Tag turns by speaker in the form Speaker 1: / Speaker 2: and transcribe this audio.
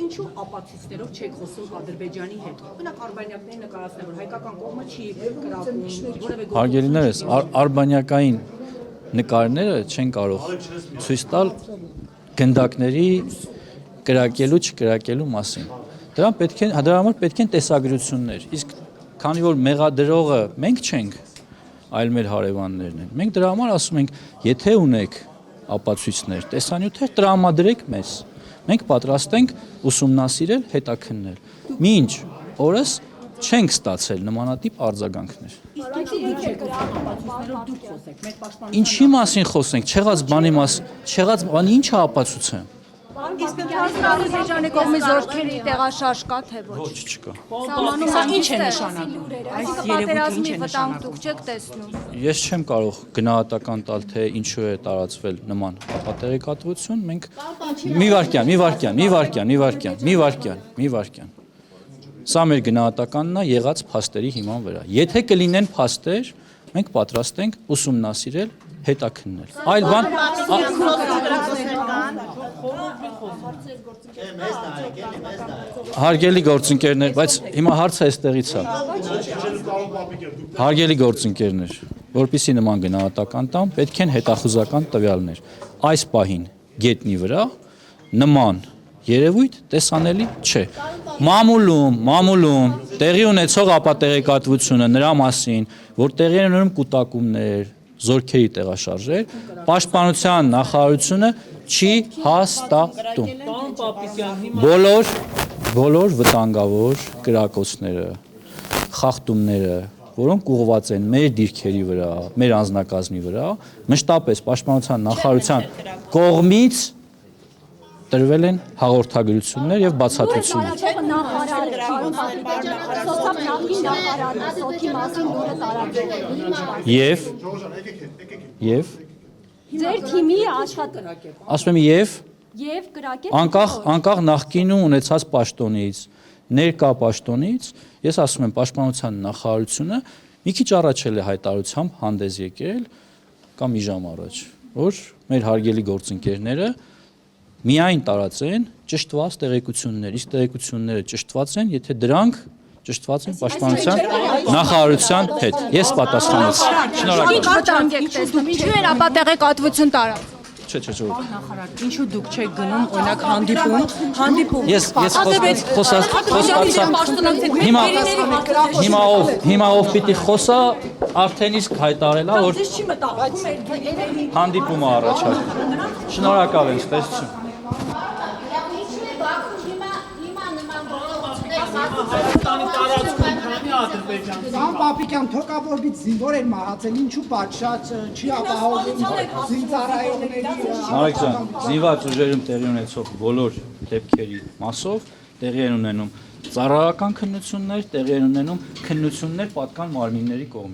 Speaker 1: Ինչու ապացույցներով չեք խոսում Ադրբեջանի հետ։ Օրինակ արբանյակներին նկարացնել, որ հայկական կողմը չի կրակում, որևէ
Speaker 2: Հարգելիներս, արբանյակային նկարները չեն կարող ցույց տալ գնդակների կրակելու չկրակելու մասին։ Դրա համար պետք են տեսագրություններ։ Իսկ քանի որ մեղադրողը մենք չենք, այլ մեր հարևաններն են, մենք դրա համար ասում ենք, եթե ունեք ապացույցներ, տեսանյութեր, տրամադրեք մեզ։ Մենք պատրաստ ենք ուսումնասիրել, հետաքննել։ Մինչ օրս չենք ստացել նմանատիպ արձագանքներ։ Ինչի մասին խոսենք, չեղած բանի ի՞նչ է ապացուցեմ։
Speaker 3: Իսկ Ադրբեջանի կողմից զորքերի տեղաշարժ կա թե ոչ։
Speaker 2: Ոչ չկա։
Speaker 3: Սահմանում
Speaker 1: ինչ է նշանակում։
Speaker 3: Այս երևույթը ինչ է նշանակում։ Դուք չեք տեսնում։
Speaker 2: Ես չեմ կարող գնահատական տալ, թե ինչու է տարածվել նման պատերեկատվություն, մենք մի վարքյան։ Սա մեր գնահատականն է եղած փաստերի հիման վրա։ Եթե կլինեն փաստեր, մենք պատրաստ ենք ուսումնասիրել, հետաքննել։ Այլ բան Հարգելի գործընկերներ, բայց հիմա հարցը այստեղից է։ Հարգելի գործընկերներ, որպեսզի նման գնահատական տամ, պետք են հետախուզական տվյալներ։ Այս պահին գետնի վրա նման երևույթ տեսանելի չէ։ Մամուլում տեղի ունեցող ապատեղեկատվությունը նրա մասին, որ տեղի են ունենում կուտակումներ, զորքերի տեղաշարժեր, Պաշտպանության նախարարությունը չի հաստատում։ Բոլոր վտանգավոր կրակոցները, խախտումները, որոնք ուղղված են մեր դիրքերի վրա, մեր անձնակազմի վրա, մշտապես Պաշտպանության նախարարության կողմից տրվել են հաղորդագրություններ եւ բացատրություններ։ Եվ
Speaker 3: Ձեր թիմի աշխատել։
Speaker 2: ասում եմ եւ
Speaker 3: կրակել
Speaker 2: անկախ նախկինում ունեցած պաշտոնից, ներկա պաշտոնից, ես ասում եմ Պաշտպանության նախարարությունը մի քիչ առաջ է հայտարարությամբ հանդես եկել կամ մի ժամ առաջ, որ մեր հարգելի գործընկերները միայն տարածեն ճշտված տեղեկություններ, իսկ տեղեկությունները ճշտված են, եթե դրանք ճշտված են Պաշտպանության նախարարության հետ։ Ես պատասխանեցի։ Շնորհակալ։
Speaker 3: Ինչու էր ապատեղեկատվություն տարածվում։
Speaker 2: Չէ։
Speaker 1: Նախարար, ինչու դուք չեք գնում, օրինակ հանդիպում։
Speaker 2: Ես հիմա ով պիտի խոսա, արդեն իսկ հայտարարել է, որ հանդիպումը առաջարկում։ Շնորհակալ եմ, ստեսություն։
Speaker 4: Սամ Պապիկյան թոկավորից զինվոր էր մահացել, ինչու պատշաճ չի ապահովում զինծառայողների
Speaker 2: Մարեքյան, զինված ուժերում տեղի ունեցող բոլոր դեպքերի մասով տեղի են ունենում ծառայական քննություններ, տեղի են ունենում քննություններ պատկան մարմինների կողմից։